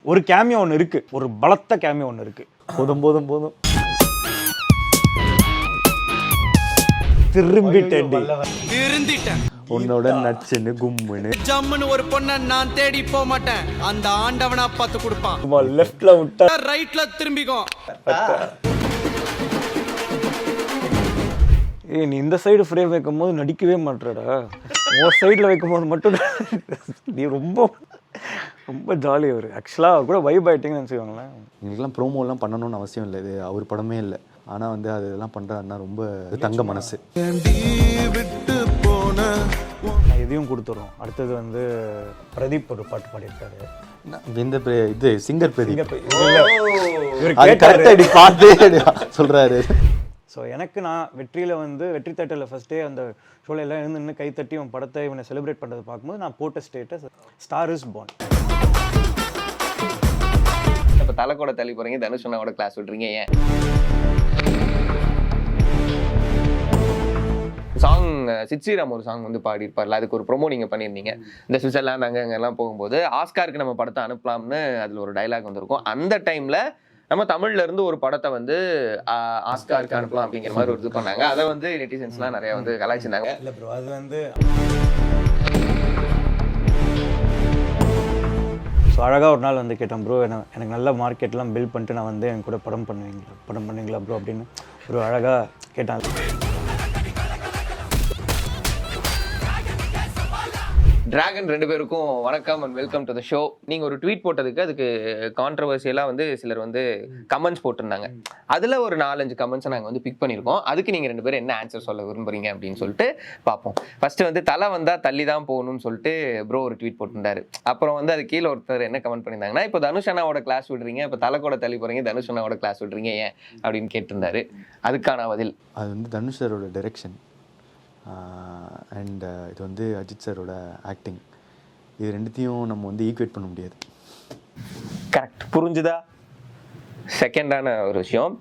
ஒரு கேமியோ ஒன்று இருக்கு, ஒரு பலத்த கேமியோ ஒன்று இருக்கு. போதும் போதும் போதும் திரும்பிட்டேன் உன்னோட நச்சுன்னு கும்முன்னு ஜம்முன்னு ஒரு பொண்ணை நான் தேடி போக மாட்டேன், அந்த ஆண்டவனா பார்த்து கொடுப்பான். லெஃப்ட்ல விட்டா ரைட்ல திரும்பிக்கும். நீ இந்த சைடு ஃப்ரேம் வைக்கும் போது நடிக்கவே மாட்டேடா, உன் சைடில் வைக்கும் போது மட்டும் நீ ரொம்ப ரொம்ப ஜாலியாக வரும். ஆக்சுவலாக கூட வைப் ஆகிட்டிங்கன்னு நினச்சிக்கோங்களேன். எங்களுக்கெல்லாம் ப்ரோமோலாம் பண்ணணும்னு அவசியம் இல்லை, இது அவர் படமே இல்லை. ஆனால் வந்து அதெல்லாம் பண்ணுறாருன்னா ரொம்ப தங்க மனசு. நான் எதையும் கொடுத்துட்றோம். அடுத்தது வந்து பிரதீப் ஒரு பாட்டு பாடியிருக்காரு. இந்த இது சிங்கர் பிரதீப் இவர் கரெக்டாக பார்த்து சொல்கிறாரு. ஸோ எனக்கு நான் வெற்றியில் வந்து வெற்றி தேட்டரில் ஃபஸ்ட்டே அந்த ஷோவில் எல்லாம் இருந்து நின்று கைத்தட்டி அவன் படத்தை இவனை செலிப்ரேட் பண்ணுறதை பார்க்கும்போது நான் போட்ட ஸ்டேட்டஸ் ஸ்டார் இஸ் பார்ன். இப்போ தலை கூட தள்ளி போகிறீங்க, தனுஷ் அண்ணாவோட கிளாஸ் விட்றீங்க, ஏன்? சாங் சித்ஸ்ரீராம் ஒரு சாங் வந்து பாடியிருப்பார்ல, அதுக்கு ஒரு ப்ரோமோ நீங்கள் பண்ணியிருந்தீங்க. இந்த சுவிட்சர்லாந்து அங்கெல்லாம் போகும்போது ஆஸ்காருக்கு நம்ம படத்தை அனுப்பலாம்னு அதில் ஒரு டைலாக் வந்திருக்கும். அந்த டைமில் நம்ம தமிழ்ல இருந்து ஒரு படத்தை வந்து ஆஸ்காருக்கு அனுப்பலாம் அப்படிங்கிற மாதிரி ஒரு இது பண்ணாங்க. அதை வந்து நெட்டிசன்ஸ்லாம் நிறைய வந்து கலாய்ச்சிருந்தாங்க. இல்லை ப்ரோ, அது வந்து ஸோ அழகாக ஒரு நாள் வந்து கேட்டேன், ப்ரோ எனக்கு நல்ல மார்க்கெட்லாம் பில்ட் பண்ணிட்டு நான் வந்து என் கூட படம் பண்ணுவீங்களா ப்ரோ அப்படின்னு ஒரு அழகாக கேட்டாங்க. டிராகன் ரெண்டு பேருக்கும் வணக்கம் and welcome to the show. நீங்கள் ஒரு ட்வீட் போட்டதுக்கு அதுக்கு கான்ட்ரவர்சியலாக வந்து சிலர் வந்து கமெண்ட்ஸ் போட்டிருந்தாங்க. அதில் ஒரு 4-5 கமெண்ட்ஸை நாங்கள் வந்து பிக் பண்ணியிருக்கோம். அதுக்கு நீங்கள் 2 பேரும் என்ன ஆன்சர் சொல்ல விரும்புறீங்க அப்படின்னு சொல்லிட்டு பார்ப்போம். ஃபர்ஸ்ட் வந்து தலை வந்தால் தள்ளி தான் போகணும்னு சொல்லிட்டு ப்ரோ ஒரு ட்வீட் போட்டிருந்தாரு. அப்புறம் வந்து அது கீழே ஒருத்தர் என்ன கமெண்ட் பண்ணியிருந்தாங்கன்னா, இப்போ தனுஷ் அண்ணாவோட கிளாஸ் விடுறீங்க, இப்போ தலை கூட தள்ளி போகிறீங்க, தனுஷ் அண்ணாவோட கிளாஸ் விடுறீங்க ஏன் அப்படின்னு கேட்டிருந்தாரு. அதுக்கான பதில் அது வந்து தனுஷ் சாரோட டைரெக்ஷன் அண்ட் இது வந்து அஜித் சாரோட ஆக்டிங், இது ரெண்டுத்தையும் நம்ம வந்து ஈக்குவேட் பண்ண முடியாது. கரெக்ட், புரிஞ்சுதா? செகண்டான ஒரு விஷயம்,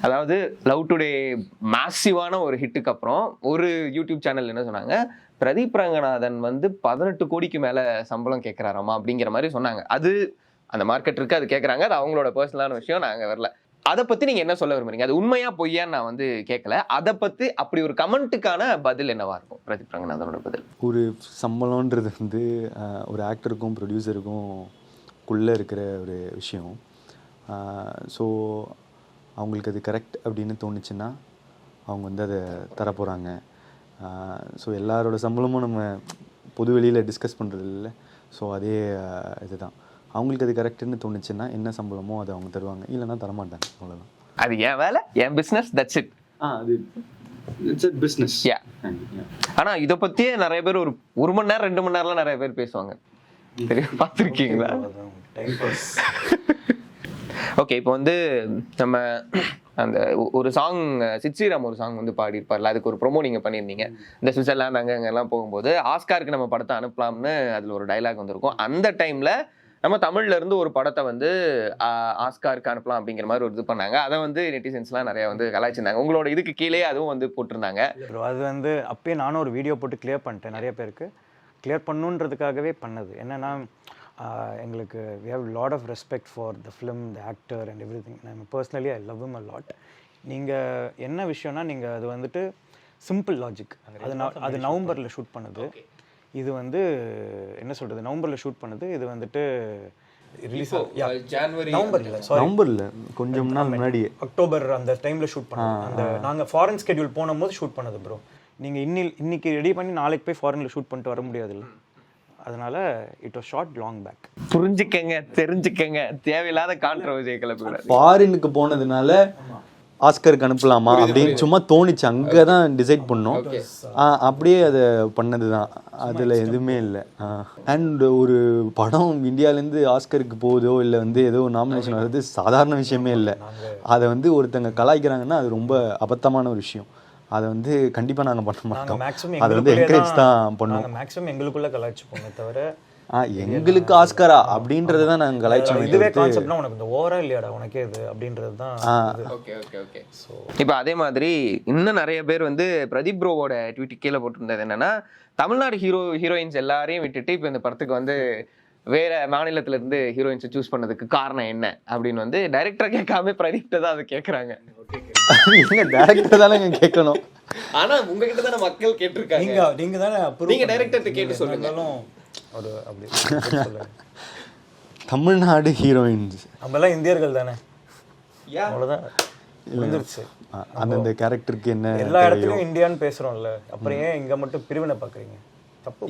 அதாவது லவ் டுடே மேசிவான ஒரு ஹிட்டுக்கு அப்புறம் ஒரு யூடியூப் சேனல் என்ன சொன்னாங்க, பிரதீப் ரங்கநாதன் வந்து 18 கோடிக்கு மேலே சம்பளம் கேட்குறாராமா அப்படிங்கிற மாதிரி சொன்னாங்க. அது அந்த மார்க்கெட் இருக்குது, அது கேட்குறாங்க, அது அவங்களோட பர்சனலான விஷயம், நாங்கள் வரல. அதை பற்றி நீங்கள் என்ன சொல்ல விரும்புறீங்க? அது உண்மையா பொய்யான்னு நான் வந்து கேட்கல. அதை பற்றி அப்படி ஒரு கமெண்ட்டுக்கான பதில் என்னவா இருக்கும் பிரதீப் ரங்கநாதனோட பதில்? ஒரு சம்பளம்ன்றது வந்து ஒரு ஆக்டருக்கும் ப்ரொடியூசருக்கும் குள்ளே இருக்கிற ஒரு விஷயம். ஸோ அவங்களுக்கு அது கரெக்ட் அப்படின்னு தோணுச்சுன்னா அவங்க வந்து அதை தரப்போகிறாங்க. ஸோ எல்லாரோட சம்பளமும் நம்ம பொது வெளியில் டிஸ்கஸ் பண்ணுறது இல்லை. ஸோ அதே இதுதான், அவங்களுக்கு அது கரெக்டுன்னு தோணுச்சுன்னா என்ன சம்பளமோ அதை அவங்க தருவாங்க, இல்லைன்னா தரமாட்டாங்க, அவ்வளோதான். அது என் வேலை, என் பிஸ்னஸ், தட்ஸ் இட். அது இட்ஸ் a business. ஆனால் இதை பற்றியே நிறைய பேர் ஒரு மணி நேரம் 2 மணி நேரம்லாம் நிறைய பேர் பேசுவாங்க, தெரியும், பார்த்துருக்கீங்களா? ஓகே, இப்போ வந்து நம்ம அந்த ஒரு சாங் சித்ஸ்ரீராம் ஒரு சாங் வந்து பாடியிருப்பார்ல, அதுக்கு ஒரு ப்ரோமோ நீங்கள் பண்ணியிருந்தீங்க. இந்த சுவிட்சர்லாந்து அங்கெல்லாம் போகும்போது ஆஸ்காருக்கு நம்ம படத்தை அனுப்பலாம்னு அதில் ஒரு டைலாக் வந்திருக்கும். அந்த டைமில் நம்ம தமிழ்ல இருந்து ஒரு படத்தை வந்து ஆஸ்காருக்கு அனுப்பலாம் அப்படிங்கிற மாதிரி ஒரு இது பண்ணாங்க. அதை வந்து நெட்டிசன்ஸ்லாம் நிறைய வந்து கலாய்ச்சிருந்தாங்க. உங்களோட இதுக்கு கீழே அதுவும் வந்து போட்டிருந்தாங்க. அது வந்து அப்பயே நானும் ஒரு வீடியோ போட்டு கிளியர் பண்ணிட்டேன், நிறைய பேருக்கு கிளியர் பண்ணுன்றதுக்காகவே பண்ணது. என்னென்னா எங்களுக்கு we have a lot of respect for the film, the actor and everything. நான் personally I love him a lot. நீங்கள் என்ன விஷயம்னா, நீங்கள் அது வந்துட்டு சிம்பிள் லாஜிக், அது நவம்பரில் ஷூட் பண்ணது. இது வந்து என்ன சொல்கிறது, நவம்பரில் ஷூட் பண்ணது. இது வந்துட்டு ரிலீஸ் நவம்பரில் கொஞ்சம் நாள் முன்னாடி, அக்டோபர் அந்த டைமில் ஷூட் பண்ணோம். அந்த நாங்கள் ஃபாரின் ஸ்கெடியூல் போகும்போது ஷூட் பண்ணது ப்ரோ. நீங்கள் இன்னைக்கு ரெடி பண்ணி நாளைக்கு போய் ஃபாரினில் ஷூட் பண்ணிட்டு வர முடியாதுல்ல, அதனால it was shot long back. புரிஞ்சுக்கங்க, தெரிஞ்சுக்கங்க, தேவையில்லாத கான்ட்ரோவர்சியை கிளப்பக்கூடாது. ஃபாரினுக்கு போனதுனால ஆஸ்கருக்கு அனுப்பலாமா அப்படின்னு சும்மா தோணிச்சு, அங்கே தான் டிசைட் பண்ணோம். அப்படியே அதை பண்ணது தான், அதில் எதுவுமே இல்லை. அண்ட் ஒரு படம் இந்தியாவிலேருந்து ஆஸ்கருக்கு போகுதோ இல்லை வந்து ஏதோ நாமினேஷன் வர்றது சாதாரண விஷயமே இல்லை. அதை வந்து ஒருத்தங்க கலாய்க்கிறாங்கன்னா அது ரொம்ப அபத்தமான ஒரு விஷயம். அதை வந்து கண்டிப்பாக நாங்கள் பண்ண மாட்டோம், அதை வந்து என்கரேஜ் தான் பண்ணுவோம். மேக்ஸிமம் எங்களுக்குள்ளே கலாய்ச்சிப்போமே தவிர எங்களுக்கு ஆஸ்கரா அப்படின்றத தான் நாங்கள் கலாய்ச்சோம். இதுவே கான்செப்ட்னா உனக்கு இந்த ஓவரா இல்லையாடா உனக்கே இது அப்படின்றது தான். ஓகே. இப்போ அதே மாதிரி இன்னும் நிறைய பேர் வந்து பிரதீப் ப்ரோவோட ட்வீட் கீழே போட்டிருந்தது என்னன்னா, தமிழ்நாடு ஹீரோயின்ஸ் எல்லாரையும் விட்டுட்டு இப்போ இந்த படத்துக்கு வந்து வேற மாநிலத்துல இருந்து ஹீரோயின்ஸை சூஸ் பண்ணதுக்கு காரணம் என்ன அப்படின்னு வந்து டைரக்டரை கேட்காம பிரதீப்ட தான் அதை கேட்குறாங்க. நீங்கள் டேரக்டர் தானே கேட்கணும். ஆனா உங்ககிட்ட தானே மக்கள் கேட்டிருக்காங்க. நீங்க தானே நீங்க டைரக்டர்கிட்ட கேட்டு சொல்லுங்க. ஒரு அப்படி சொல்லுங்க. தமிழ்நாடு ஹீரோயின்ஸ் நம்மலாம் இந்தியர்கள் தானே, அவ்வளோதான் விழுந்துருச்சு. அந்தந்த கேரக்டருக்கு என்ன எல்லா இடத்துலயும் இந்தியான்னு பேசுறோம்ல, அப்புறம் ஏன் இங்க மட்டும் பிரிவினை பாக்குறீங்க? தப்பு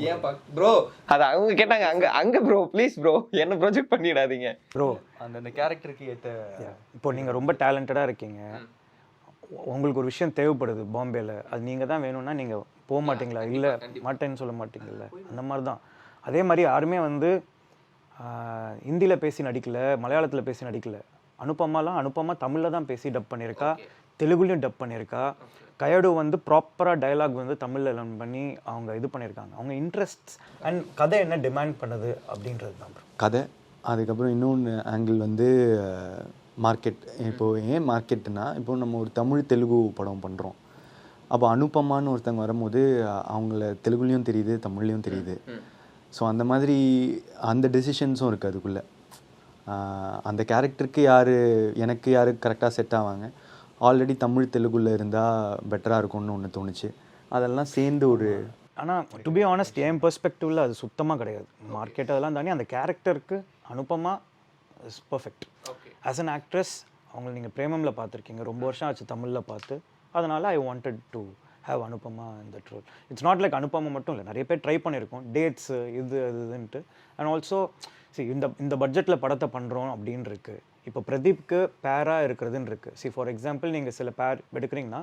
ப்ரோ. அது அவங்க கேட்டாங்க அங்க அங்க ப்ரோ ப்ளீஸ் ப்ரோ என்ன ப்ரொஜெக்ட் பண்ணிடாதீங்க ப்ரோ. அந்தந்த கேரக்டருக்கு ஏற்ற இப்போ நீங்க ரொம்ப டேலண்டடா இருக்கீங்க, உங்களுக்கு ஒரு விஷயம் தேவைப்படுது பாம்பேல, அது நீங்க தான் வேணும்னா நீங்க போக மாட்டீங்களா? இல்ல மாட்டேன்னு சொல்ல மாட்டீங்கல்ல, அந்த மாதிரி தான். அதே மாதிரி யாருமே வந்து ஹிந்தியில் பேசி நடிக்கல, மலையாளத்தில் பேசி நடிக்கல. அனுப்பமா தமிழில் தான் பேசி டப் பண்ணியிருக்கா, தெலுங்குலையும் டப் பண்ணியிருக்கா. கயடு வந்து ப்ராப்பராக டயலாக் வந்து தமிழில் லேர்ன் பண்ணி அவங்க இது பண்ணியிருக்காங்க. அவங்க இன்ட்ரெஸ்ட் அண்ட் கதை என்ன டிமாண்ட் பண்ணுது அப்படின்றது தான் கதை. அதுக்கப்புறம் இன்னொன்று ஆங்கிள் வந்து மார்க்கெட். இப்போது ஏன் மார்க்கெட்டுனா, இப்போ நம்ம ஒரு தமிழ் தெலுங்கு படம் பண்ணுறோம், அப்போ அனுப்பமான்னு ஒருத்தவங்க வரும்போது அவங்கள தெலுங்குலேயும் தெரியுது, தமிழ்லேயும் தெரியுது. ஸோ அந்த மாதிரி அந்த டெசிஷன்ஸும் இருக்குது அதுக்குள்ளே. அந்த கேரக்டருக்கு எனக்கு யார் கரெக்டாக செட் ஆவாங்க, ஆல்ரெடி தமிழ் தெலுங்குல இருந்தால் பெட்டராக இருக்கும்னு ஒன்று தோணுச்சு. அதெல்லாம் சேர்ந்து ஒரு ஆனால் டு பி ஆனஸ்ட் என் பெர்ஸ்பெக்டிவில் அது சுத்தமாக கிடையாது. மார்க்கெட் அதெல்லாம் தாண்டி அந்த கேரக்டருக்கு Anupama is perfect. As an actress அவங்களை நீங்கள் பிரேமமில் பார்த்துருக்கீங்க, ரொம்ப வருஷம் ஆச்சு தமிழில் பார்த்து. அதனால் I wanted to have Anupama இந்த role. It's not like Anupama மட்டும் இல்லை, நிறைய பேர் ட்ரை பண்ணியிருக்கோம், டேட்ஸு இதுன்ட்டு. அண்ட் ஆல்சோ இந்த பட்ஜெட்டில் படத்தை பண்ணுறோம் அப்படின்னு இருக்குது. இப்போ பிரதீப்க்கு பேராக இருக்கிறதுன்னு இருக்குது. ஃபார் எக்ஸாம்பிள் நீங்கள் சில பேர் எடுக்கிறீங்கன்னா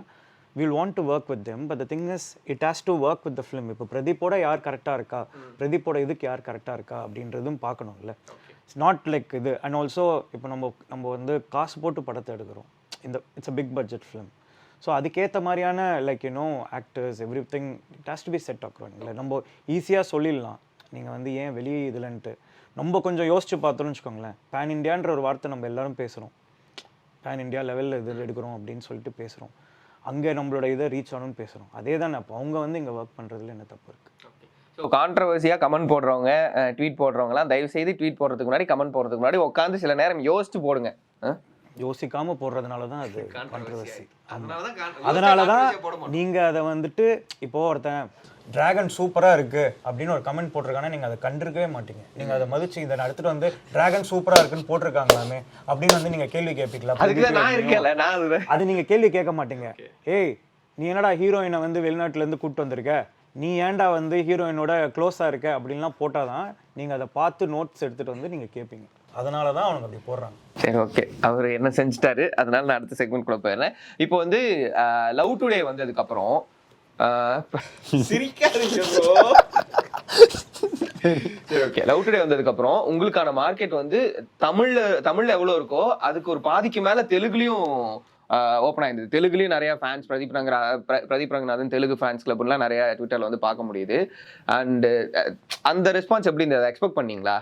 we'll want to work with them, but the thing is it has to work with the film. இப்போ பிரதீப்போட யார் கரெக்டாக இருக்கா, பிரதீப்போட இதுக்கு யார் கரெக்டாக இருக்கா அப்படின்றதும் பார்க்கணும்ல. இட்ஸ் நாட் லைக் இது. அண்ட் ஆல்சோ இப்போ நம்ம வந்து காசு போட்டு படத்தை எடுக்கிறோம், it's a big budget film. So அதுக்கேற்ற மாதிரியான like actors everything it has to be set ஆக்குறோம். இல்லை நம்ம ஈஸியாக சொல்லிடலாம், நீங்கள் வந்து ஏன் வெளியே இதுலன்ட்டு. நம்ம கொஞ்சம் யோசிச்சு பார்த்தோம்னு வச்சுக்கோங்களேன். பேன் இண்டியான்ற ஒரு வார்த்தை நம்ம எல்லாரும் பேசுகிறோம், பேன் இண்டியா லெவலில் இது எடுக்கிறோம் அப்படின்னு சொல்லிட்டு பேசுகிறோம், அங்கே நம்மளோட இதை ரீச் ஆகணும்னு பேசுகிறோம். அதே தானே. அப்போ அவங்க வந்து இங்கே ஒர்க் பண்ணுறதுல என்ன தப்பு இருக்குது? ஸோ கான்ட்ரவர்சியாக கமெண்ட் போடுறவங்க, ட்வீட் போடுறவங்களாம் தயவு செய்து ட்வீட் போடுறதுக்கு முன்னாடி, கமெண்ட் போடுறதுக்கு முன்னாடி உட்காந்து சில நேரம் யோசிச்சு போடுங்க. யோசிக்காமல் போடுறதுனால தான் அது கான்ட்ரவர்சி. அதனால தான் நீங்கள் அதை வந்துட்டு இப்போது ஒருத்தன் டிராகன் சூப்பராக இருக்குது அப்படின்னு ஒரு கமெண்ட் போட்டிருக்காங்கன்னா நீங்கள் அதை கண்டிருக்கவே மாட்டீங்க. நீங்கள் அதை மதிச்சு இதை எடுத்துகிட்டு வந்து டிராகன் சூப்பராக இருக்குன்னு போட்டிருக்காங்களாமே அப்படின்னு வந்து நீங்கள் கேள்வி கேட்பீங்களா? அது நீங்கள் கேள்வி கேட்க மாட்டீங்க. ஏய் நீ என்னடா ஹீரோயினை வந்து வெளிநாட்டிலேருந்து கூப்பிட்டு வந்திருக்க, நீ ஏன்டா வந்து ஹீரோயினோட க்ளோஸாக இருக்க அப்படின்லாம் போட்டால் தான் நீங்கள் அதை பார்த்து நோட்ஸ் எடுத்துகிட்டு வந்து நீங்கள் கேட்பீங்க. அதனால தான் அவனுக்கு அப்படி போடுறாங்க. சரி, ஓகே, அவர் என்ன செஞ்சுட்டாரு, அதனால நான் அடுத்த செக்மெண்ட் கூட போயிடுறேன். இப்போ வந்து லவ் டுடே வந்ததுக்கப்புறம் லவ் டுடே வந்ததுக்கப்புறம் உங்களுக்கான மார்க்கெட் வந்து தமிழ்ல எவ்வளோ இருக்கோ அதுக்கு ஒரு பாதிக்கு மேல தெலுங்குலையும் ஓப்பன் ஆயிருந்தது. தெலுங்குலையும் நிறைய ஃபேன்ஸ், பிரதீப் ரங்கநாதன் தெலுங்கு ஃபேன்ஸ் கிளப்லாம் நிறைய ட்விட்டர்ல வந்து பார்க்க முடியுது. அண்ட் அந்த ரெஸ்பான்ஸ் எப்படி இருந்தது, எக்ஸ்பெக்ட் பண்ணீங்களா?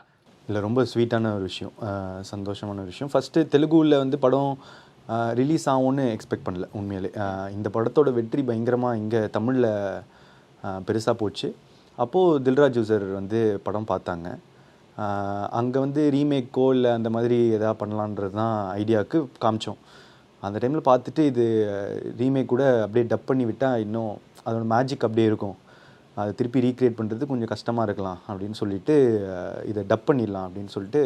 இல்லை, ரொம்ப ஸ்வீட்டான ஒரு விஷயம், சந்தோஷமான ஒரு விஷயம். ஃபஸ்ட்டு தெலுங்குவில் வந்து படம் ரிலீஸ் ஆகும்னு எக்ஸ்பெக்ட் பண்ணல உண்மையிலே. இந்த படத்தோட வெற்றி பயங்கரமாக இங்கே தமிழில் பெருசாக போச்சு. அப்போது தில்ராஜ் சார் வந்து படம் பார்த்தாங்க. அங்கே வந்து ரீமேக்கோ இல்லை அந்த மாதிரி எதாவது பண்ணலான்றது தான் ஐடியாவுக்கு காமிச்சோம். அந்த டைமில் பார்த்துட்டு இது ரீமேக் கூட அப்படியே டப் பண்ணி விட்டால் இன்னும் அதோட மேஜிக் அப்படியே இருக்கும், அதை திருப்பி ரீக்ரியேட் பண்ணுறது கொஞ்சம் கஷ்டமாக இருக்கலாம் அப்படின்னு சொல்லிட்டு இதை டப் பண்ணிடலாம் அப்படின்னு சொல்லிட்டு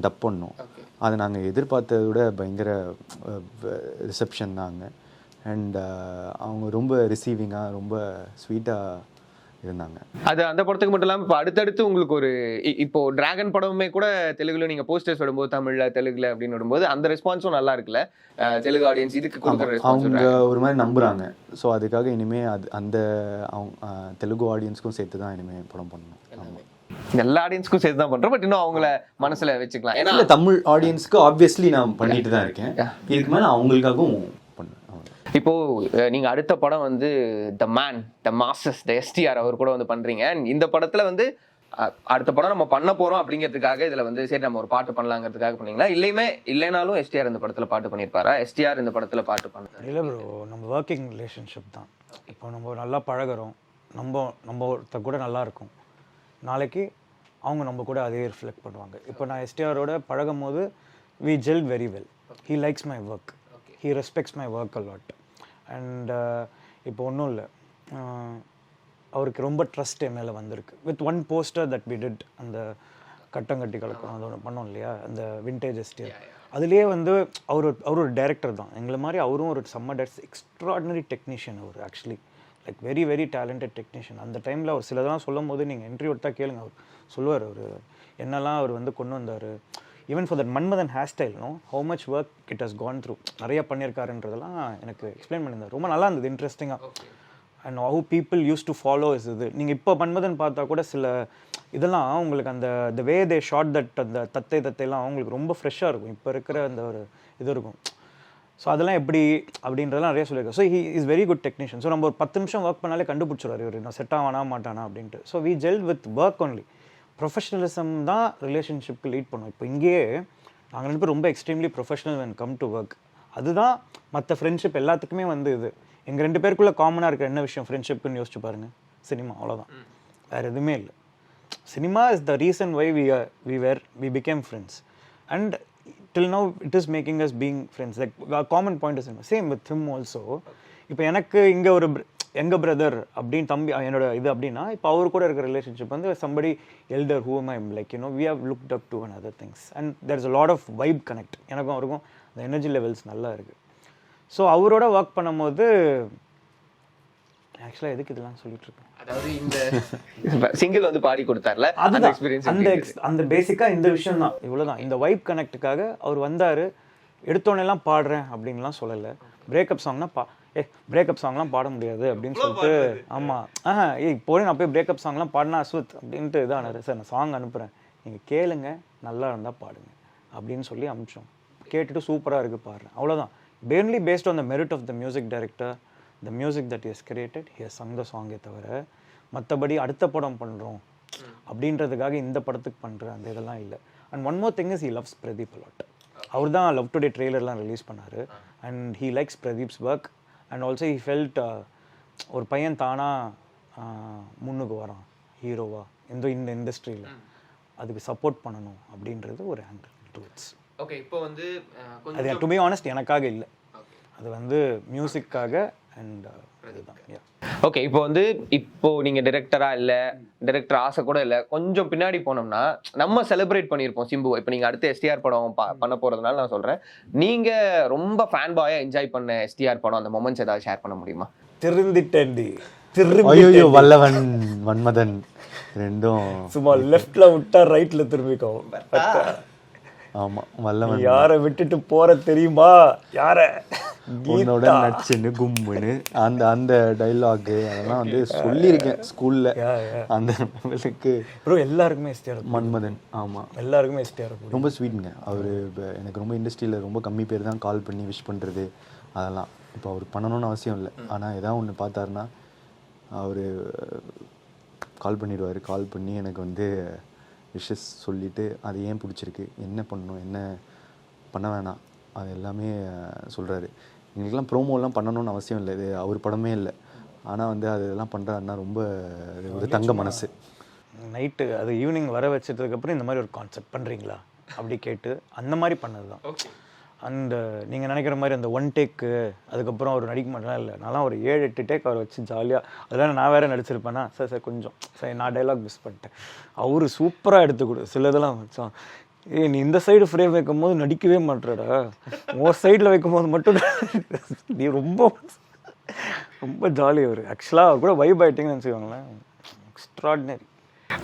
டப் பண்ணோம். அதை நாங்கள் எதிர்பார்த்ததை விட பயங்கர ரிசப்ஷன் தாங்க. அண்ட் அவங்க ரொம்ப ரிசீவிங்காக ரொம்ப ஸ்வீட்டாக இருந்தாங்க. அது அந்த படத்துக்கு மட்டும் இல்லாமல் இப்போ அடுத்தடுத்து உங்களுக்கு ஒரு இப்போ டிராகன் படமுமே கூட தெலுங்குல நீங்கள் போஸ்டர்ஸ் விடும்போது தமிழில் தெலுங்குல அப்படின்னு விடும்போது அந்த ரெஸ்பான்ஸும் நல்லா இருக்குல்ல, தெலுங்கு ஆடியன்ஸ் இதுக்கு கொடுக்குற அவங்க ஒரு மாதிரி நம்புகிறாங்க. ஸோ அதுக்காக இனிமேல் அந்த அவங்க தெலுங்கு ஆடியன்ஸ்க்கும் சேர்த்து தான் இனிமேல் படம் பண்ணணும். எல்லா ஆடியன்ஸ்க்கும் சேர்த்து தான் பண்ணுறோம், பட் இன்னும் அவங்கள மனசில் வச்சுக்கலாம். ஏன்னா தமிழ் ஆடியன்ஸ்க்கு ஆப்வியஸ்லி நான் பண்ணிட்டு தான் இருக்கேன், இதுக்கு மேலே அவங்களுக்காகவும் பண்ணுவேன். இப்போ நீங்க அடுத்த படம் வந்து the man, the masses, the STR அவர் கூட வந்து பண்றீங்க. இந்த படத்துல வந்து அடுத்த படம் நம்ம பண்ண போறோம் அப்படிங்கிறதுக்காக இதுல வந்து சரி நம்ம ஒரு பாட்டு பண்ணலாங்கிறதுக்காக பண்ணீங்களா, இல்லைனாலும் எஸ்டிஆர் இந்த படத்துல பாட்டு பண்ணியிருப்பாரா, எஸ்டிஆர் இந்த படத்துல பாட்டு பண்ண? இல்லை ப்ரோ, நம்ம ஒர்க்கிங் ரிலேஷன்ஷிப் தான். இப்போ நம்ம நல்லா பழகிறோம், நம்ம ஒருத்த கூட நல்லா இருக்கும், நாளைக்கு அவங்க நம்ம கூட அதே ரிஃப்ளெக்ட் பண்ணுவாங்க. இப்போ நான் எஸ்டிஆரோட பழகும் போது we gel very well. He likes my work, he respects my work a lot. And இப்போ ஒன்றும் இல்லை, அவருக்கு ரொம்ப ட்ரஸ்ட் என் மேலே வந்திருக்கு. With one poster that we did, அந்த கட்டங்கட்டி கலக்கணும் அது ஒன்று பண்ணோம் இல்லையா, அந்த விண்டேஜ் எஸ்டிஆர். அதுலேயே வந்து அவர் ஒரு டைரக்டர் தான் எங்களை மாதிரி. அவரும் ஒரு செம்ம டேரக்டர், எக்ஸ்ட்ராடினரி டெக்னீஷியன் அவர். Actually like very very talented technician. அந்த டைமில் அவர் சிலதெல்லாம் சொல்லும் போது நீங்கள் இன்டர்வியூ எடுத்தா கேளுங்க, அவர் சொல்லுவார் அவர் என்னெல்லாம் அவர் வந்து கொண்டு வந்தார். Even for that Manmadhan hair style, know how much work it has gone through, நிறைய பண்ணியிருக்காருன்றதெல்லாம் எனக்கு எக்ஸ்பிளைன் பண்ணியிருந்தார். ரொம்ப நல்லா இருந்தது, இன்ட்ரெஸ்டிங்காக. And how people use to follow is இது. நீங்கள் இப்போ மன்மதன் பார்த்தா கூட சில இதெல்லாம் உங்களுக்கு அந்த த வே தே ஷார்ட் தட், அந்த தத்தைலாம் அவங்களுக்கு ரொம்ப ஃப்ரெஷ்ஷாக இருக்கும். இப்போ இருக்கிற அந்த ஒரு இது இருக்கும். ஸோ அதெல்லாம் எப்படி அப்படின்றதெல்லாம் நிறைய சொல்லியிருக்கேன். So he is very good technician. So நம்ம ஒரு 10 நிமிஷம் ஒர்க் பண்ணாலே கண்டுபிடிச்சிடுவார் இவர் நான் செட் ஆவானா மாட்டானா அப்படின்ட்டு. So we gel with work only. Professionalism தான் ரிலேஷன்ஷிப்க்கு லீட் பண்ணும். இப்போ இங்கேயே நாங்கள் 2 பேரும் ரொம்ப extremely professional when come to work. அதுதான் மற்ற ஃப்ரெண்ட்ஷிப் எல்லாத்துக்குமே வந்து இது. எங்கள் 2 பேருக்குள்ளே காமனாக இருக்கிற என்ன விஷயம் ஃப்ரெண்ட்ஷிப்னு யோசிச்சு பாருங்கள், சினிமா. அவ்வளோதான், வேறு எதுவுமே இல்லை. Cinema is the reason why we became friends. And till now it is making us being friends. Like our common point is same with him also. இப்போ எனக்கு இங்கே ஒரு எங்கள் பிரதர் அப்படின்னு தம்பி என்னோட இது அப்படின்னா, இப்போ அவர் கூட இருக்கிற ரிலேஷன்ஷிப் வந்து somebody elder whom I'm like, you know, we have looked up to and other things. And there's a lot of vibe connect. எனக்கும் அவருக்கும் அந்த எனர்ஜி லெவல்ஸ் நல்லா இருக்குது. ஸோ அவரோட ஒர்க் பண்ணும்போது ஆக்சுவலாக எதுக்கு இதெல்லாம் சொல்லிட்டு இருக்கேன், அதாவது இந்த சிங்கிள் வந்து பாடி கொடுத்தார்ல அந்த எக்ஸ்பீரியன்ஸ், அந்த பேசிக்காக இந்த விஷயம் தான், இவ்வளோதான். இந்த வைப் கனெக்டுக்காக அவர் வந்தார். எடுத்தோன்னெல்லாம் பாடுறேன் அப்படின்லாம் சொல்லலை. பிரேக்கப் சாங்னா பிரேக்கப் சாங்லாம் பாட முடியாது அப்படின்னு சொல்லிட்டு, ஆமாம் இப்போ நான் போய் பிரேக்கப் சாங்லாம் பாடினா அஸ்வத் அப்படின்ட்டு இதானாரு. சார் நான் சாங் அனுப்புகிறேன், நீங்கள் கேளுங்க, நல்லா இருந்தால் பாடுங்க அப்படின்னு சொல்லி அனுப்பிச்சோம். கேட்டுட்டு சூப்பராக இருக்குது பாடுறேன், அவ்வளோதான். mainly based on the merit of the music director, the music that he has created, he has sung the song. தவிர மற்றபடி அடுத்த படம் பண்ணுறோம் அப்படின்றதுக்காக இந்த படத்துக்கு பண்ணுற அந்த இதெல்லாம் இல்லை. And one more thing is he loves Pradeep a lot. அவர் தான் லவ் டுடே ட்ரெய்லர்லாம் ரிலீஸ் பண்ணார். And he likes Pradeep's work. And also he felt ஒரு பையன் தானாக முன்னுக்கு வரான் ஹீரோவா இந்த இண்டஸ்ட்ரியில், அதுக்கு சப்போர்ட் பண்ணணும் அப்படின்றது ஒரு ஆங்கிள் டுவர்ட்ஸ். ஓகே, இப்போ வந்து அது டு பி ஆனஸ்ட் எனக்காக இல்லை, அது வந்து மியூசிக்காக. அண்ட் அதுதான். ஓகே, இப்போ வந்து இப்போ நீங்க டைரக்டரா இல்ல, டைரக்டர் ஆசை கூட இல்ல, கொஞ்சம் பின்னாடி போனோம்னா நம்ம செலிப்ரேட் பண்ணியிருப்போம் சிம்பு. இப்போ நீங்க அடுத்த எஸ்டிஆர் படம் பண்ண போறதுனால நான் சொல்றேன், நீங்க ரொம்ப ஃபேன் பாயா என்ஜாய் பண்ண எஸ்டிஆர் படம் அந்த மொமெண்ட்ஸ் ஏதாவது ஷேர் பண்ண முடியுமா? திருந்திட்டேன்டி, ஐயோ வல்லவன் மன்மதன் ரெண்டும் சும்மா லெஃப்ட்ல விட்டா ரைட்ல திரும்பிக்கோ. ஆமா, வல்லவன் யாரை விட்டுட்டு போற தெரியுமா, யார உன்னோட நச்சுன்னு கும்முன்னு அந்த அந்த டைலாக் அதெல்லாம் வந்து சொல்லியிருக்கேன் ஸ்கூல்ல. அந்த லெவலுக்கு ப்ரோ எல்லாருக்குமே எஸ்டிஆர் மன்மதன். ஆமா, எல்லாருக்குமே எஸ்டிஆர் ரொம்ப ஸ்வீட்டுங்க அவர். எனக்கு ரொம்ப இண்டஸ்ட்ரியில் ரொம்ப கம்மி பேர் தான் கால் பண்ணி விஷ் பண்ணுறது அதெல்லாம். இப்போ அவர் பண்ணணும்னு அவசியம் இல்லை, ஆனால் எதாவது ஒன்று பார்த்தாருன்னா அவர் கால் பண்ணிடுவார். கால் பண்ணி எனக்கு வந்து விஷஸ் சொல்லிவிட்டு அது ஏன் பிடிச்சிருக்கு, என்ன பண்ணணும், என்ன பண்ண வேணாம், அது எல்லாமே சொல்கிறாரு. எங்களுக்கெல்லாம் ப்ரோமோலாம் பண்ணணும்னு அவசியம் இல்லை, இது அவர் படமே இல்லை. ஆனால் வந்து அது இதெல்லாம் பண்ணுறாருன்னா ரொம்ப ஒரு தங்க மனசு. நைட்டு அது ஈவினிங் வர வச்சதுக்கப்புறம் இந்த மாதிரி ஒரு கான்செப்ட் பண்ணுறீங்களா அப்படி கேட்டு அந்த மாதிரி பண்ணது தான். அண்ட் நீங்கள் நினைக்கிற மாதிரி அந்த ஒன் டேக்கு அதுக்கப்புறம் அவர் நடிக்க மாட்டேலாம் இல்லை. நான்லாம் ஒரு 7-8 டேக் அவரை வச்சு ஜாலியாக, அதெல்லாம் நான் வேறு நடிச்சிருப்பேன்னா சார் கொஞ்சம் சரி நான் டைலாக் மிஸ் பண்ணிட்டேன், அவர் சூப்பராக எடுத்து கொடு. சில இதெல்லாம் வச்சான், நீ இந்த சைடு ஃப்ரேம் வைக்கும் போது நடிக்கவே மாட்டேடா, ஒரு சைடில் வைக்கும் போது மட்டும் நீ ரொம்ப ரொம்ப ஜாலி. அவர் ஆக்சுவலாக அவர் கூட வைப் ஆகிட்டிங்கன்னு வச்சுக்கோங்களேன், எக்ஸ்ட்ராடினரி.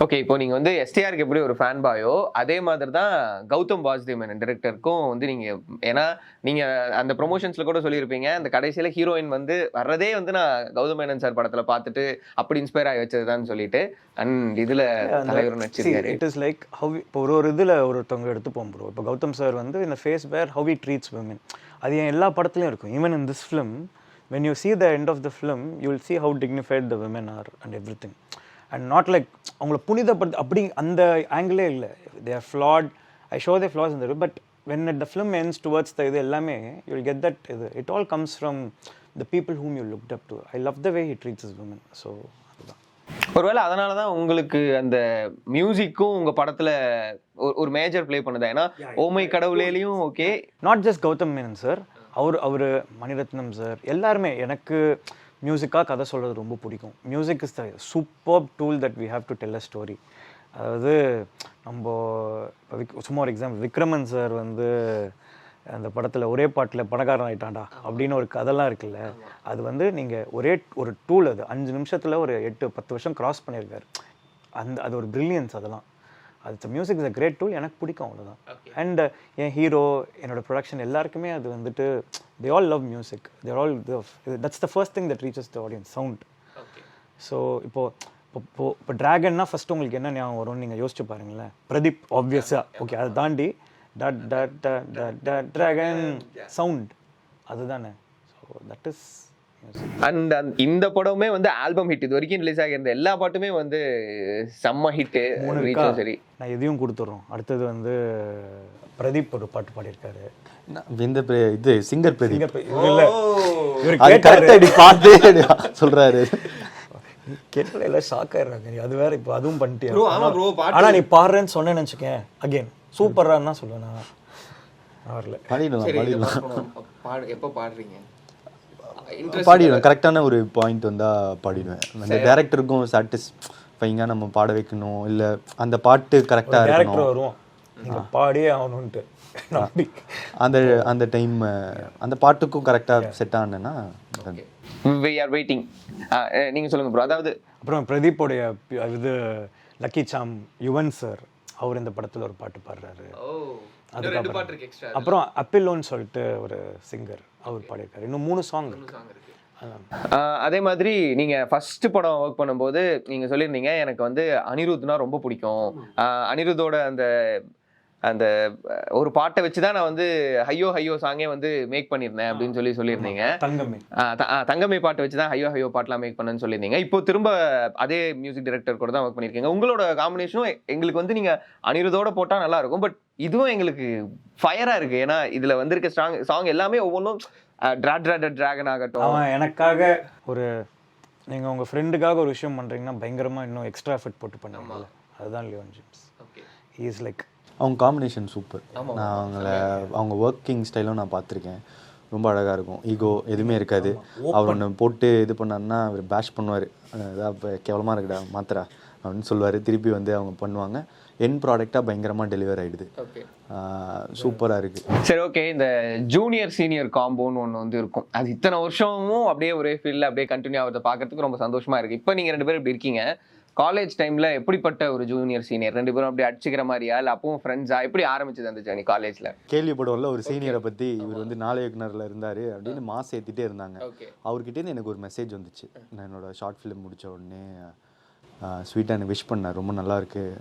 ஓகே, இப்போ நீங்க வந்து எஸ்டிஆருக்கு எப்படி ஒரு ஃபேன் பாயோ அதே மாதிரி தான் கௌதம் வாசுதேவ் மேனன் டைரக்டருக்கும் வந்து நீங்க, ஏன்னா நீங்க அந்த ப்ரொமோஷன்ஸ்ல கூட சொல்லியிருப்பீங்க, அந்த கடைசியில ஹீரோயின் வந்து வர்றதே வந்து நான் கௌதம் மேனன் சார் படத்துல பார்த்துட்டு அப்படி இன்ஸ்பயர் ஆகி வச்சதுதான் சொல்லிட்டு. அண்ட் இதுல தலைவர் நடிச்சிருக்காரு. இட் இஸ் லைக் ஹவ் இப்போ ஒரு இதுல ஒருத்தவங்க எடுத்து போகிறோம். இப்போ கௌதம் சார் வந்து இந்த phase where how he treats women, அது என் எல்லா படத்துலையும் இருக்கும். Even in this film when you see the end of the film you will see how dignified the women are and everything. And not like அவங்கள புனிதப்படுத்த அப்படி அந்த ஆங்கிளே இல்லை. they are flawed, I show their flaws in the but when the film ends towards the இது எல்லாமே you will get that இது it all comes from the people whom you looked up to. I love the way he treats his women. So அதுதான். ஒருவேளை அதனால தான் உங்களுக்கு அந்த மியூசிக்கும் உங்க படத்துல ஒரு மேஜர் ப்ளே பண்ணுதா? ஏன்னா ஓமை கடவுளேலையும் okay, not just Gautham Menon sir, அவர் மணிரத்னம் சார் எல்லாருமே எனக்கு மியூசிக்காக கதை சொல்கிறது ரொம்ப பிடிக்கும். Music is the super tool that we have to tell a story. அதாவது நம்ம சும்மா ஒரு எக்ஸாம்பிள், விக்ரமன் சார் வந்து அந்த படத்தில் ஒரே பாட்டில் பணக்காரன் ஆகிட்டான்டா அப்படின்னு ஒரு கதைலாம் இருக்குல்ல, அது வந்து நீங்கள் ஒரு டூல், அது 5 நிமிஷத்தில் ஒரு 8-10 வருஷம் கிராஸ் பண்ணியிருக்காரு. அது ஒரு பிரில்லியன்ஸ். அதெல்லாம் அது music is a great tool, எனக்கு பிடிக்கும் அவ்வளோதான். அண்ட் என் ஹீரோ, என்னோட ப்ரொடக்ஷன் எல்லாருக்குமே அது வந்துட்டு they all love music, they're all that's the first thing that reaches the audience, sound. So இப்போ ட்ராகன்னா ஃபர்ஸ்ட் உங்களுக்கு என்ன ஞாபகம் வரும்னு நீங்கள் யோசிச்சு பாருங்களேன். பிரதீப் ஆப்வியஸாக, ஓகே, அதை தாண்டி ட்ராகன் சவுண்ட் அதுதானே. ஸோ தட் இஸ் அண்ட் இந்த படமே வந்து ஆல்பம் ஹிட். இது வரைக்கும் ரிலீஸ் ஆகியிருந்த எல்லா பாட்டுமே வந்து செம்ம ஹிட்டு. சரி, நான் எதையும் கொடுத்துட்றோம். அடுத்தது வந்து பிரதீப் ஒரு பாட்டு பாடியிருக்காரு. இது சிங்கர் பிரதீப் சொல்றாரு. கேட்டால எல்லாம் ஷாக் ஆயிடுறாங்க. நீ அது வேற இப்போ அதுவும் பண்ணிட்டியா? ஆனா நீ பாடுறேன்னு சொன்னேன்னு நினச்சிக்கேன், அகெயின் சூப்பரான்னு தான் சொல்லுவேன். நான் வரல, எப்போ பாடுறீங்க? பாடிடுவேன். கரெக்டான ஒரு பாயிண்ட் வந்தா பாடிடுவேன். அந்த டைரக்டருக்கும் சாட்டிஸ்ஃபைங்காக நம்ம பாட வைக்கணும், இல்லை அந்த பாட்டு கரெக்டாக டேரக்டர் வருவோம் நீங்கள் பாடியே ஆகணுன்ட்டு அந்த டைம் அந்த பாட்டுக்கும் கரெக்டாக செட் ஆனேன்னா we are waiting. நீங்க சொல்லுங்க ப்ரோ. அதாவது அப்புறம் பிரதீப்போடைய இது லக்கி சாம் யுவன் சார், அவர் இந்த படத்தில் ஒரு பாட்டு பாடுறாரு. அப்புறம் அப்பிலோன்னு சொல்லிட்டு ஒரு சிங்கர், அவர் பாடியிருக்காரு. இன்னும் 3 சாங் இருக்கு. அதே மாதிரி நீங்க ஃபர்ஸ்ட் படம் ஒர்க் பண்ணும்போது நீங்க சொல்லியிருந்தீங்க, எனக்கு வந்து அனிருத்னா ரொம்ப பிடிக்கும், அனிருத்தோட அந்த ஒரு பாட்டை வச்சுதான் நான் வந்து ஹையோ ஹையோ சாங்கே வந்து மேக் பண்ணியிருந்தேன் அப்படின்னு சொல்லியிருந்தீங்க. தங்கமே பாட்டு வச்சுதான் ஹையோ ஹையோ பாட்டுலாம் மேக் பண்ணேன்னு சொல்லியிருந்தீங்க. இப்போ திரும்ப அதே மியூசிக் டைரக்டர் கூட தான் ஒர்க் பண்ணியிருக்கீங்க. உங்களோட காம்பினேஷனும் எங்களுக்கு வந்து நீங்க அனிருத்தோட போட்டா நல்லா இருக்கும், பட் இதுவும் எங்களுக்கு ஃபயரா இருக்கு. ஏன்னா இதுல வந்திருக்க சாங் எல்லாமே ஒவ்வொன்றும் டிராகன் ஆகட்டும். அவன் எனக்காக ஒரு, நீங்கள் உங்கள் ஃப்ரெண்டுக்காக ஒரு விஷயம் பண்ணுறீங்கன்னா பயங்கரமாக இன்னும் எக்ஸ்ட்ரா எஃபர்ட் போட்டு பண்ணுவாங்கல்ல, அதுதான் Leon James. He is like, அவங்க காம்பினேஷன் சூப்பர். நான் அவங்க ஒர்க்கிங் ஸ்டைலும் நான் பார்த்துருக்கேன், ரொம்ப அழகாக இருக்கும். ஈகோ எதுவுமே இருக்காது. அவர் ஒன்று போட்டு இது பண்ணாருன்னா அவர் பேஷ் பண்ணுவார், அதான் இப்போ கேவலமாக இருக்குடா மாத்திரா அப்படின்னு சொல்லுவார். திருப்பி வந்து அவங்க பண்ணுவாங்க, என் ப்ராடக்டாக பயங்கரமாக டெலிவர் ஆகிடுது. சூப்பராக இருக்குது. சரி, ஓகே. இந்த ஜூனியர் சீனியர் காம்போன்னு ஒன்று வந்து இருக்கும், அது இத்தனை வருஷமும் அப்படியே ஒரே ஃபீல்டில் அப்படியே கண்டினியூ ஆகிறத பார்க்கறதுக்கு ரொம்ப சந்தோஷமாக இருக்குது. இப்போ நீங்கள் 2 பேரும் இப்படி இருக்கீங்க. காலேஜ் டைமில் எப்படிப்பட்ட ஒரு ஜூனியர் சீனியர் 2 பேரும் அப்படி அடிச்சுக்கிற மாதிரியா, இல்லை அப்பவும் ஃப்ரெண்ட்ஸா, எப்படி ஆரம்பிச்சது அந்த ஜர்னி காலேஜில்? கேள்விப்படுவோம்ல ஒரு சீனியரை பற்றி, இவர் வந்து நாளை இயக்குனரில் இருந்தார் அப்படின்னு மாஸ் ஏற்றிட்டே இருந்தாங்க. அவர்கிட்டேருந்து எனக்கு ஒரு மெசேஜ் வந்துச்சு. நான் என்னோட ஷார்ட் ஃபிலிம் முடித்த உடனே ஸ்வீட்டாக எனக்கு விஷ் பண்ணார், ரொம்ப நல்லா இருக்குது,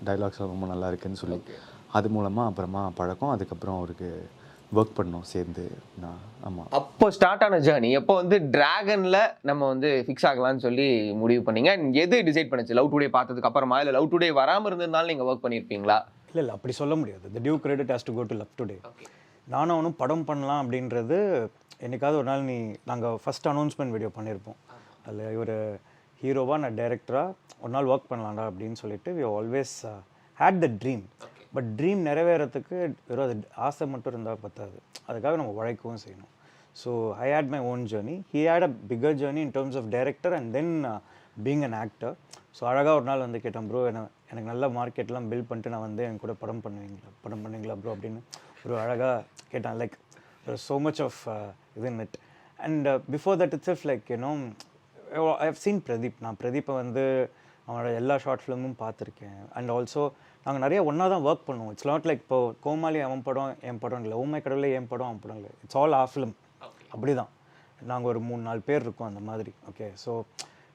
டைலாக்ஸ்லாம் ரொம்ப நல்லா இருக்குன்னு சொல்லி. அது மூலமாக அப்புறமா பழக்கம். அதுக்கப்புறம் அவருக்கு ஒர்க் பண்ணோம் சேர்ந்து. ஆமாம், அப்போ ஸ்டார்ட் ஆன ஜேர்னி எப்போ வந்து டிராகனில் நம்ம வந்து ஃபிக்ஸ் ஆகலாம்னு சொல்லி முடிவு பண்ணீங்க? எது டிசைட் பண்ணுச்சு? லவ் டுடே பார்த்ததுக்கு அப்புறமா, இல்லை லவ் டுடே வராமல் இருந்ததுனால நீங்கள் ஒர்க் பண்ணியிருப்பீங்களா? இல்லை அப்படி சொல்ல முடியாது. The due credit has to go to Love Today. நானும் அவனும் படம் பண்ணலாம் அப்படின்றது என்னைக்காவது ஒரு நாள் நாங்கள் ஃபஸ்ட் அனௌன்ஸ்மெண்ட் வீடியோ பண்ணியிருப்போம். அதில் இவர் ஹீரோவாக, நான் டைரக்டராக ஒரு நாள் ஒர்க் பண்ணலாம்டா அப்படின்னு சொல்லிட்டு we always had the dream. But dream நிறைவேறத்துக்கு வெறும் அது ஆசை மட்டும் இருந்தால் பத்தாது, அதுக்காக நம்ம உழைக்கவும் செய்யணும். So I had my own journey, he had a bigger journey in terms of director and then being an actor. So அழகாக ஒரு நாள் வந்து கேட்டேன், ப்ரோ எனக்கு நல்ல மார்க்கெட்லாம் பில்ட் பண்ணிட்டு நான் வந்து என் கூட படம் பண்ணுவீங்களா ப்ரோ அப்படின்னு ஒரு அழகாக கேட்டேன். Like so much of within it. And before that itself, like, you know, I have seen Pradeep. நான் பிரதீப்பை வந்து அவனோட எல்லா ஷார்ட் ஃபிலிமும் பார்த்துருக்கேன். அண்ட் ஆல்சோ நாங்கள் நிறைய ஒன்றா தான் ஒர்க் பண்ணுவோம். இட்ஸ் நாட் லைக் இப்போ கோமாளி அவன் படம் என் படம் இல்லை, ஊமை கடவுளே என் படம் அவன் படம் இல்லை, இட்ஸ் ஆல் ஆ ஃபிலிம். அப்படி தான் நாங்கள் ஒரு 3-4 பேர் இருக்கோம் அந்த மாதிரி. Okay, so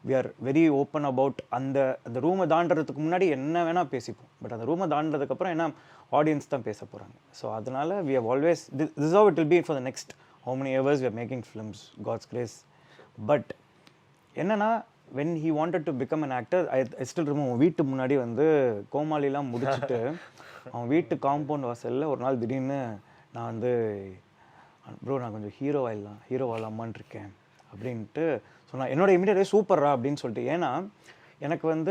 we are very open about அந்த ரூமை தாண்டறதுக்கு முன்னாடி என்ன வேணால் பேசிப்போம், பட் அந்த ரூமை தாண்டதுக்கப்புறம் என்ன ஆடியன்ஸ் தான் பேச போகிறாங்க. ஸோ அதனால் we have always this how it will be for the next how many years we are making films, God's grace. But என்னன்னா when he wanted to become an actor, I still remember வீட்டு முன்னாடி வந்து கோமாளிலாம் முடிச்சுட்டு அவன் வீட்டு compound வாசலில் ஒரு நாள் திடீர்னு நான் வந்து ப்ரோ நான் கொஞ்சம் ஹீரோவாகலாமான் இருக்கேன் அப்படின்ட்டு சொன்னான். என்னோட இமீடியட்டே சூப்பர்ரா அப்படின்னு சொல்லிட்டு. ஏன்னா எனக்கு வந்து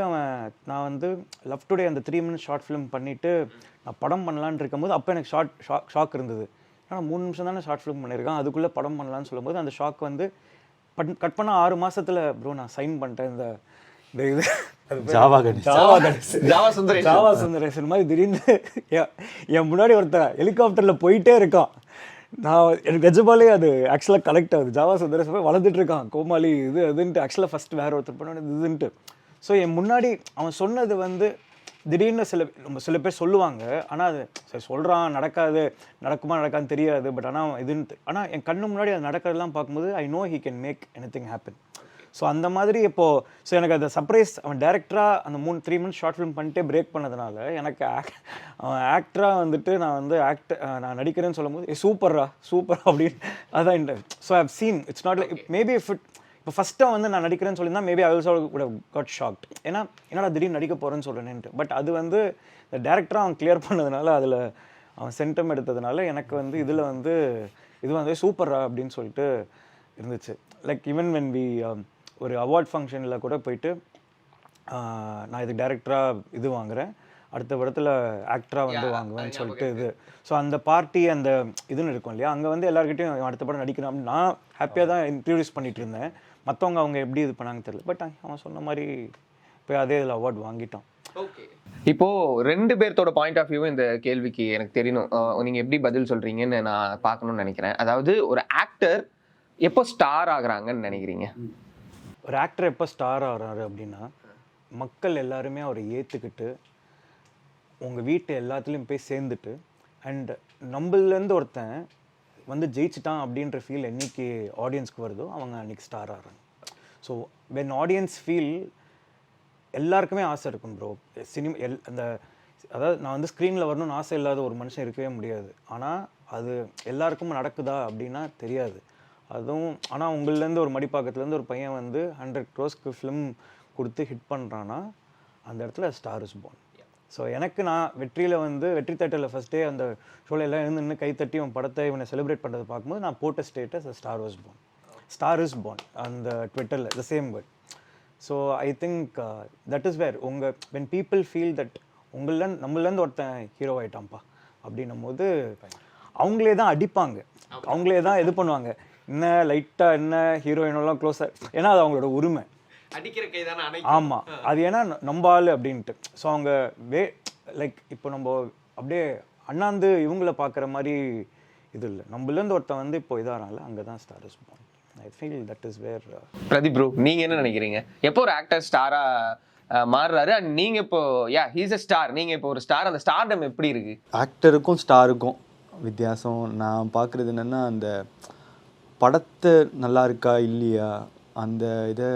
நான் வந்து லவ் டுடே அந்த 3 minutes ஷார்ட் ஃபிலிம் பண்ணிவிட்டு நான் படம் பண்ணலான்னு இருக்கும்போது அப்போ எனக்கு ஷாக் இருந்தது. ஆனால் 3 நிமிஷம் தானே ஷார்ட் ஃபிலிம் பண்ணியிருக்கேன், அதுக்குள்ளே படம் பண்ணலான்னு சொல்லும்போது அந்த ஷாக் வந்து கட் பண்ண 6 மாசத்துல ப்ரோ நான் சைன் பண்ணிட்டேன் இந்த இது ஜாவா சுந்தரேசன் மாதிரி திடீர்னு என் முன்னாடி ஒருத்தன் ஹெலிகாப்டரில் போயிட்டே இருக்கான். நான் எனக்கு நிஜமாலே அது ஆக்சுவலாக கலெக்ட் ஆகுது. ஜாவா சுந்தரேசன் போய் வளர்ந்துட்டு இருக்கான் கோமாளி இது அதுன்ட்டு. ஆக்சுவலாக ஃபஸ்ட் வேறு ஒருத்தர் பண்ண இதுன்ட்டு. ஸோ என் முன்னாடி அவன் சொன்னது வந்து திடீர்னு சில பேர் சொல்லுவாங்க, ஆனால் அது சரி சொல்கிறான், நடக்குமா நடக்கான்னு தெரியாது, பட் ஆனால் இதுன்ட்டு. ஆனால் என் கண்ணு முன்னாடி அது நடக்கிறதெல்லாம் பார்க்கும்போது I know he can make any happen. So அந்த மாதிரி இப்போது ஸோ எனக்கு அந்த சர்ப்ரைஸ் அவன் டேரக்டராக அந்த 3 minutes ஷார்ட் ஃபிலிம் பண்ணிட்டே பிரேக் பண்ணதுனால எனக்கு அவன் ஆக்டராக வந்துட்டு நான் வந்து நான் நடிக்கிறேன்னு சொல்லும் போது சூப்பரா அப்படின்னு அதான் இந்த. So I have seen it's not like maybe if இப்போ ஃபஸ்ட்டாக வந்து நான் நடிக்கிறேன்னு சொல்லியிருந்தா maybe I also would have got shocked. ஏன்னா என்னடா திடீர்னு நடிக்க போகிறேன்னு சொல்கிறேன்ட்டு. பட் அது வந்து இந்த டேரக்டராக அவன் கிளியர் பண்ணதுனால அதில் அவன் சென்டம் எடுத்ததுனால எனக்கு வந்து இதில் வந்து இது வந்து சூப்பரா அப்படின்னு சொல்லிட்டு இருந்துச்சு. லைக் ஈவன் வென் வி ஒரு அவார்ட் ஃபங்க்ஷனில் கூட போயிட்டு நான் இதுக்கு டேரக்டராக இது வாங்குகிறேன், அடுத்த படத்தில் ஆக்டராக வந்து வாங்குவேன்னு சொல்லிட்டு இது. ஸோ அந்த பார்ட்டி அந்த இதுன்னு இருக்கும் இல்லையா, அங்கே வந்து எல்லாருக்கிட்டையும் அடுத்த படம் நடிக்கணும் அப்படின்னு நான் ஹாப்பியாக தான் இன்ட்ரடியூஸ் பண்ணிட்டு இருந்தேன். மற்றவங்க அவங்க எப்படி இது பண்ணாங்க தெரியல. பட் அவன் சொன்ன மாதிரி போய் அதே இதில் அவார்ட் வாங்கிட்டான். இப்போ 2 பேர்த்தோட பாயிண்ட் ஆஃப் வியூ இந்த கேள்விக்கு எனக்கு தெரியணும். நீங்க எப்படி பதில் சொல்றீங்கன்னு நான் பார்க்கணும்னு நினைக்கிறேன். அதாவது ஒரு ஆக்டர் எப்போ ஸ்டார் ஆகுறாங்கன்னு நினைக்கிறீங்க? ஒரு ஆக்டர் எப்போ ஸ்டார் ஆகிறாரு அப்படின்னா மக்கள் எல்லாருமே அவரை ஏற்றுக்கிட்டு உங்கள் வீட்டு எல்லாத்துலேயும் போய் சேர்ந்துட்டு அண்ட் நம்மளேருந்து ஒருத்தன் வந்து ஜெயிச்சிட்டான் அப்படின்ற ஃபீல் என்னைக்கு ஆடியன்ஸ்க்கு வருதோ அவங்க அன்றைக்கி ஸ்டார் ஆகிறாங்க. ஸோ வென் ஆடியன்ஸ் ஃபீல் எல்லாருக்குமே ஆசை இருக்கும் ப்ரோ. அந்த அதாவது நான் வந்து ஸ்க்ரீனில் வரணும்னு ஆசை இல்லாத ஒரு மனுஷன் இருக்கவே முடியாது. ஆனால் அது எல்லாருக்கும் நடக்குதா அப்படின்னா தெரியாது. அதுவும் ஆனால் உங்கள்லேருந்து ஒரு மடிப்பாக்கத்துலேருந்து ஒரு பையன் வந்து 100 crores ஃபிலிம் கொடுத்து ஹிட் பண்ணுறான்னா அந்த இடத்துல ஸ்டார் இஸ் பார்ன். ஸோ எனக்கு நான் வெற்றியில் வந்து வெற்றி தேட்டரில் ஃபஸ்ட் டே அந்த ஷோவில் எல்லாம் இருந்து கைத்தட்டி அவன் படத்தை இவனை செலிப்ரேட் பண்ணுறதை பார்க்கும்போது நான் போட்ட status star was born, star is born அந்த ட்விட்டரில் the same word. So I think that is where when people feel that நம்மளேருந்து ஒருத்தன் ஹீரோ ஆகிட்டான்ப்பா அப்படின்னும் போது அவங்களே தான் அடிப்பாங்க, அவங்களே தான் இது பண்ணுவாங்க, என்ன லைட்டாக என்ன ஹீரோயினெல்லாம் க்ளோஸாக, ஏன்னா அது அவங்களோட உரிமை. ஆமாம், அது ஏன்னா நம்ம ஆள் அப்படின்ட்டு. ஸோ அவங்க லைக் இப்போ நம்ம அப்படியே அண்ணாந்து இவங்கள பார்க்குற மாதிரி இது இல்லை. நம்மளேருந்து ஒருத்தன் வந்து இப்போ இதாகிறாங்கள அங்கே தான் star is born. I feel that is where. Pradeep bro, நீங்கள் என்ன நினைக்கிறீங்க? எப்போ ஒரு ஆக்டர் ஸ்டாராக மாறுறாரு அண்ட் நீங்கள் இப்போ ஹீஸ் அ ஸ்டார், நீங்கள் இப்போ ஒரு ஸ்டார், அந்த ஸ்டார்டம் எப்படி இருக்குது? ஆக்டருக்கும் ஸ்டாருக்கும் வித்தியாசம் நான் பார்க்குறது என்னென்னா அந்த படத்தை நல்லா இருக்கா இல்லையா, அந்த இதை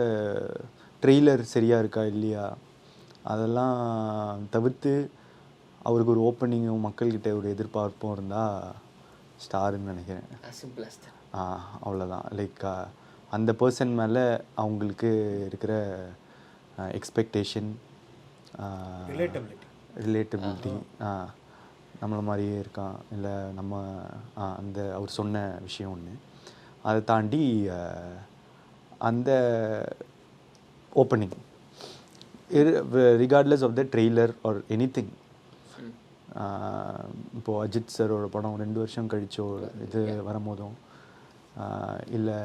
ட்ரெய்லர் சரியாக இருக்கா இல்லையா, அதெல்லாம் தவிர்த்து அவருக்கு ஒரு ஓப்பனிங்கும் மக்கள்கிட்ட ஒரு எதிர்பார்ப்பும் இருந்தால் ஸ்டாருன்னு நினைக்கிறேன். அவ்வளோதான். லைக் அந்த பர்சன் மேலே அவங்களுக்கு இருக்கிற எக்ஸ்பெக்டேஷன், ரிலேட்டபிலிட்டி, நம்மளை மாதிரியே இருக்கான் இல்லை நம்ம அந்த அவர் சொன்ன விஷயம் ஒன்று, அதை தாண்டி அந்த opening regardless of the trailer or anything. இப்போது அஜித் சாரோட படம் 2 வருஷம் கழிச்சோ இது வரும்போதும் இல்லை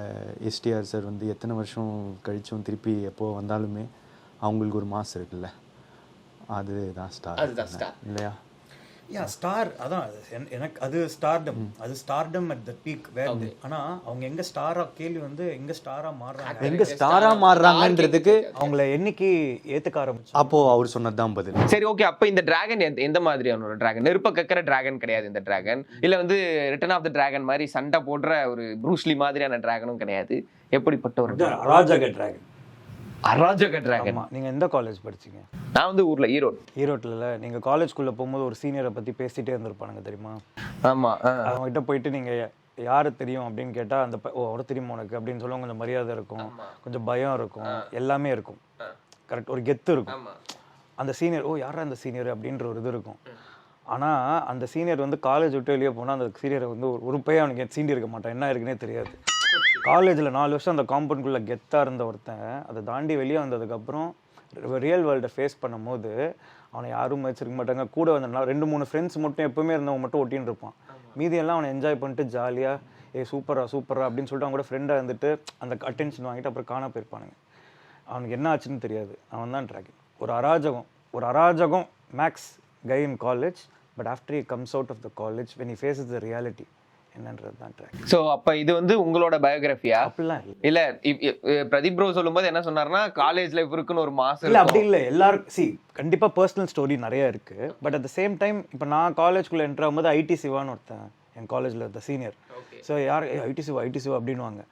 எஸ்டிஆர் சார் வந்து எத்தனை வருஷம் கழிச்சும் திருப்பி எப்போ வந்தாலுமே அவங்களுக்கு ஒரு மாஸ் இருக்குல்ல, அதுதான் ஸ்டார் இல்லையா? ஸ்டார் அதான் எனக்கு அது ஸ்டார்டம், அது ஸ்டார்டம் அட் த பீக் வேர். ஆனால் அவங்க எங்கே ஸ்டாராக கேள்வி வந்து எங்கே ஸ்டாராக மாறுறாங்க, எங்கே ஸ்டாராக மாறுறாங்கன்றதுக்கு அவங்கள என்னைக்கு ஏற்றுக்க ஆரம்பிச்சு அப்போது அவர் சொன்னது தான் பதில். சரி, ஓகே. அப்போ இந்த டிராகன் எந்த மாதிரியான ஒரு டிராகன்? நெருப்ப கக்கிற டிராகன் கிடையாது இந்த டிராகன், இல்லை வந்து ரிட்டர்ன் ஆஃப் த டிராகன் மாதிரி சண்டை போடுற ஒரு ப்ரூஸ்லி மாதிரியான டிராகனும் கிடையாது. எப்படிப்பட்ட ஒரு அராஜக டிராகன்? அராஜக டிராகன். நீங்கள் எந்த காலேஜ் படிச்சீங்க? நான் வந்து ஊரில் ஈரோட்டில். நீங்கள் காலேஜ்குள்ளே போகும்போது ஒரு சீனியரை பற்றி பேசிகிட்டே இருந்திருப்பானுங்க தெரியுமா? ஆமாம். அவங்ககிட்ட போயிட்டு நீங்கள் யார் தெரியும் அப்படின்னு கேட்டால் அந்த அவரை தெரியுமா உனக்கு அப்படின்னு சொல்லுவாங்க. கொஞ்சம் மரியாதை இருக்கும், கொஞ்சம் பயம் இருக்கும், எல்லாமே இருக்கும். கரெக்ட், ஒரு கெத்து இருக்கும். அந்த சீனியர் யாரா அந்த சீனியர் அப்படின்ற ஒரு இது இருக்கும். ஆனால் அந்த சீனியர் வந்து காலேஜ் விட்டு வெளியே போனால் அந்த சீனியரை வந்து ஒரு பையன் அவனுக்கு சீண்டி இருக்க மாட்டான், என்ன இருக்குன்னே தெரியாது. காலேஜில் 4 வருஷம் அந்த காம்பவுண்ட்குள்ளே கெத்தாக இருந்த ஒருத்தன் அதை தாண்டி வெளியே வந்ததுக்கப்புறம் ரியல் வேர்ல்டை ஃபேஸ் பண்ணும்போது அவனை யாரும் வச்சிருக்க மாட்டாங்க. கூட வந்து 2-3 ஃப்ரெண்ட்ஸ் மட்டும் எப்பவுமே இருந்தவன் மட்டும் ஒட்டின்னு இருப்பான். மீதியெல்லாம் அவனை என்ஜாய் பண்ணிட்டு ஜாலியாக சூப்பரா அப்படின்னு சொல்லிட்டு அவங்க கூட ஃப்ரெண்டாக இருந்துட்டு அந்த அட்டென்ஷன் வாங்கிட்டு அப்புறம் காண போயிருப்பானுங்க. அவனுக்கு என்ன ஆச்சுன்னு தெரியாது. அவன் தான் ட்ராகன். ஒரு அராஜகம் max guy in college. But after he comes out of the college when he faces the reality என்னன்றது தான் ட்ராகன். ஸோ அப்போ இது வந்து உங்களோட பயோகிராஃபியா? அப்படிலாம் இல்ல பிரதீப் ப்ரோ சொல்லும்போது என்ன சொன்னார்னா காலேஜ் லைஃப் இருக்குன்னு ஒரு மாசம் இல்லை, அப்படி இல்லை. எல்லாரும் கண்டிப்பாக பர்சனல் ஸ்டோரி நிறைய இருக்குது. But at the same time இப்போ நான் காலேஜ்குள்ளே என்ட்ரு ஆகும்போது ஐடி சிவான்னு ஒருத்தன் என் காலேஜில் இருந்த சீனியர். ஸோ யார் ஐடி சிவா அப்படின்வாங்க.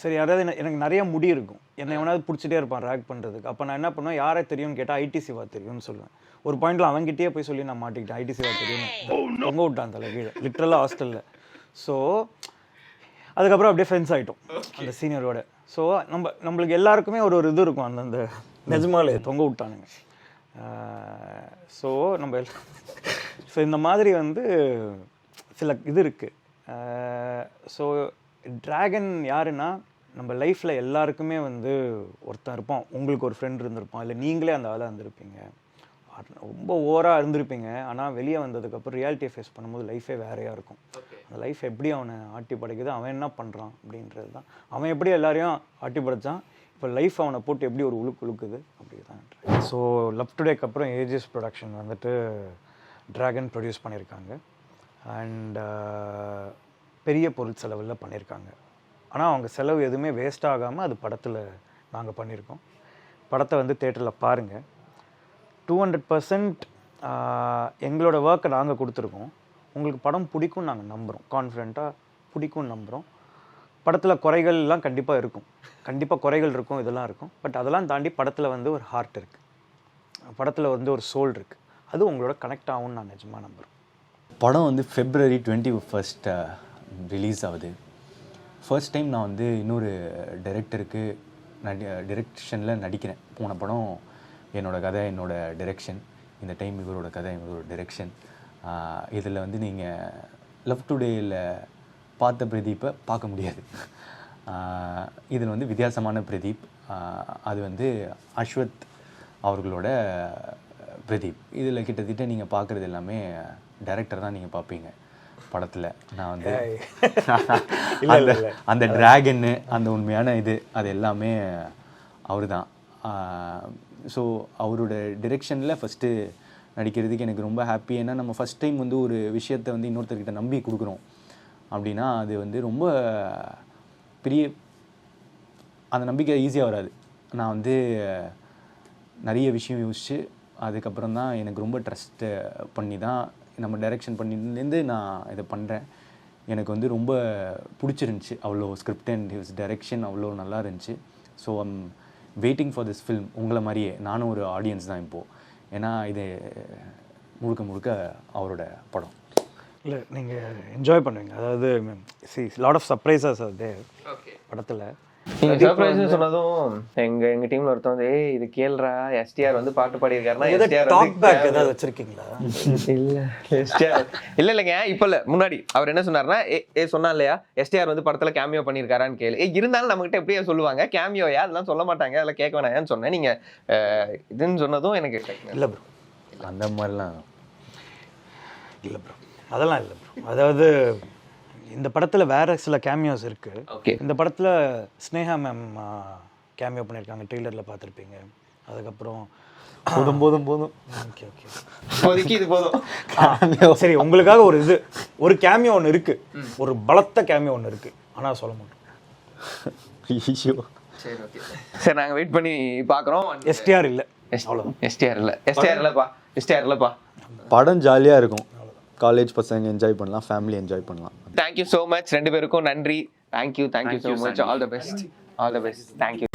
சரி, யாராவது எனக்கு நிறைய முடி இருக்கும், என்னை எவனாவது பிடிச்சிட்டே இருப்பான் ரேக் பண்ணுறதுக்கு. அப்போ நான் என்ன பண்ணுவேன், யாரை தெரியும்னு கேட்டால் ஐடி சிவா தெரியும்னு சொல்லுவேன். ஒரு பாயிண்டில் அவங்ககிட்டயே போய் சொல்லி நான் மாட்டிக்கிட்டேன். ஐடி சிவா தெரியும் தொங்க விட்டான் தலை கீழே, லிட்ரலாக ஹாஸ்டலில். ஸோ அதுக்கப்புறம் அப்படியே ஃப்ரெண்ட்ஸ் ஆகிட்டோம் அந்த சீனியரோட. ஸோ நம்மளுக்கு எல்லாருக்குமே ஒரு இது இருக்கும், அந்தந்த நிஜமாலே தொங்க விட்டானுங்க. ஸோ ஸோ இந்த மாதிரி வந்து சில இது இருக்குது. ஸோ ட்ராகன் யாருன்னா, நம்ம லைஃப்பில் எல்லாருக்குமே வந்து ஒருத்தன் இருப்பான். உங்களுக்கு ஒரு ஃப்ரெண்ட் இருந்திருப்பான், இல்லை நீங்களே அந்த ஆளாக இருந்திருப்பீங்க, ரொம்ப ஓவராக இருந்திருப்பீங்க. ஆனால் வெளியே வந்ததுக்கப்புறம் ரியாலிட்டியை ஃபேஸ் பண்ணும்போது லைஃபே வேறையாக இருக்கும். அந்த லைஃப் எப்படி அவனை ஆட்டி படைக்குது, அவன் என்ன பண்ணுறான் அப்படின்றது தான். அவன் எப்படி எல்லாரையும் ஆட்டி படைச்சான், இப்போ லைஃப் அவனை போட்டு எப்படி ஒரு உழுக்குது அப்படி தான். ஸோ லவ் டுடேக்கு அப்புறம் ஏஜிஎஸ் ப்ரொடக்ஷன் வந்துட்டு ட்ராகன் ப்ரொடியூஸ் பண்ணியிருக்காங்க. அண்ட் பெரிய பொருள் செலவில் பண்ணியிருக்காங்க. ஆனால் அவங்க செலவு எதுவுமே வேஸ்ட் ஆகாமல் அது படத்தில் நாங்கள் பண்ணியிருக்கோம். படத்தை வந்து தேட்டரில் பாருங்கள். 200% எங்களோட ஒர்க்கை நாங்கள் கொடுத்துருக்கோம். உங்களுக்கு படம் பிடிக்கும் நாங்கள் நம்புகிறோம், கான்ஃபிடெண்ட்டாக பிடிக்கும்னு நம்புகிறோம். படத்தில் குறைகள்லாம் கண்டிப்பாக இருக்கும், கண்டிப்பாக குறைகள் இருக்கும், இதெல்லாம் இருக்கும். பட் அதெல்லாம் தாண்டி படத்தில் வந்து ஒரு ஹார்ட் இருக்குது, படத்தில் வந்து ஒரு சோல் இருக்குது. அது உங்களோட கனெக்ட் ஆகும்னு நான் நிஜமாக நம்புகிறேன். படம் வந்து February 21st ரிலீஸ் ஆகுது. ஃபர்ஸ்ட் டைம் நான் வந்து இன்னொரு டைரக்டருக்கு டிரெக்ஷனில் நடிக்கிறேன். போன படம் என்னோடய கதை, என்னோடய டிரெக்ஷன். இந்த டைம் இவரோட கதை, இவரோட டிரெக்ஷன். இதில் வந்து நீங்கள் லவ் டுடேயில் பார்த்த பிரதீப்பை பார்க்க முடியாது. இதில் வந்து வித்தியாசமான பிரதீப். அது வந்து அஸ்வத் அவர்களோட பிரதீப். இதில் கிட்டத்தட்ட நீங்கள் பார்க்குறது எல்லாமே டைரக்டர் தான் நீங்கள் பார்ப்பீங்க படத்தில். நான் வந்து அந்த ட்ராகன்னு, அந்த உண்மையான இது, அது எல்லாமே அவர் தான். ஸோ அவரோட டிரெக்ஷனில் ஃபஸ்ட்டு நடிக்கிறதுக்கு எனக்கு ரொம்ப ஹாப்பி. ஏன்னா நம்ம ஃபஸ்ட் டைம் வந்து ஒரு விஷயத்தை வந்து இன்னொருத்தர்கிட்ட நம்பி கொடுக்குறோம் அப்படின்னா அது வந்து ரொம்ப பெரிய, அந்த நம்பிக்கை ஈஸியாக வராது. நான் வந்து நிறைய விஷயம் யோசித்து அதுக்கப்புறம் தான் எனக்கு ரொம்ப ட்ரஸ்ட்டு பண்ணி தான் நம்ம டைரெக்ஷன் பண்ணிலேருந்து நான் இதை பண்ணுறேன். எனக்கு வந்து ரொம்ப பிடிச்சிருந்துச்சி. அவ்வளோ ஸ்கிரிப்ட் அண்ட் ஹிஸ் டைரெக்ஷன் அவ்வளோ நல்லா இருந்துச்சு. So I'm waiting for this film. உங்களை மாதிரியே நானும் ஒரு ஆடியன்ஸ் தான் இப்போது. ஏன்னா இது முழுக்க அவரோட படம். இல்லை, நீங்கள் என்ஜாய் பண்ணுவீங்க. அதாவது லாட் ஆஃப் சர்ப்ரைசஸ் அது படத்தில். நீங்க சர்ப்ரைஸ் சொன்னதும் எங்க டீம்ல ஒருத்தன் வந்து இது கேள்றா எஸ்டிஆர் வந்து பாட்டு பாடியிருக்காருன்னா ஏதாவது வச்சிருக்கீங்களா? இல்ல எஸ்டிஆர் இல்லைங்க, இப்ப இல்ல, முன்னாடி அவர் என்ன சொன்னார்னா சொன்னா இல்லையா எஸ்டிஆர் வந்து படத்துல கேமியோ பண்ணியிருக்காரான்னு கேளு. இருந்தாலும் நம்ம கிட்ட எப்படியா சொல்லுவாங்க கேமியோயா, அதெல்லாம் சொல்ல மாட்டாங்க, அதெல்லாம் கேட்க வேணாயான்னு சொன்னேன். நீங்க இதுன்னு சொன்னதும் எனக்கு இல்லை ப்ரோ, அந்த மாதிரிலாம் இல்லை ப்ரோ, அதெல்லாம் இல்லை ப்ரோ. அதாவது இந்த படத்தில் வேறு சில கேமியோஸ் இருக்குது. ஓகே, இந்த படத்தில் ஸ்னேகா மேம் கேமியோ பண்ணியிருக்காங்க, ட்ரெய்லரில் பார்த்துருப்பீங்க. அதுக்கப்புறம் போதும் ஓகே இப்போதைக்கு இது போதும். சரி, உங்களுக்காக ஒரு கேமியோ ஒன்று இருக்குது, ஒரு பலத்த கேமியோ ஒன்று இருக்குது, ஆனால் சொல்ல மாட்டோம். சரி, நாங்கள் வெயிட் பண்ணி பார்க்குறோம். எஸ்டிஆர் இல்லை, அவ்வளோதான். எஸ்டிஆர் இல்லைப்பா. படம் ஜாலியாக இருக்கும். காலேஜ் பசங்க என்ஜாய் பண்ணலாம், ஃபேமிலி என்ஜாய் பண்ணலாம். தேங்க்யூ ஸோ மச், ரெண்டு பேருக்கும் நன்றி. Thank you so much. All the best. Thank you.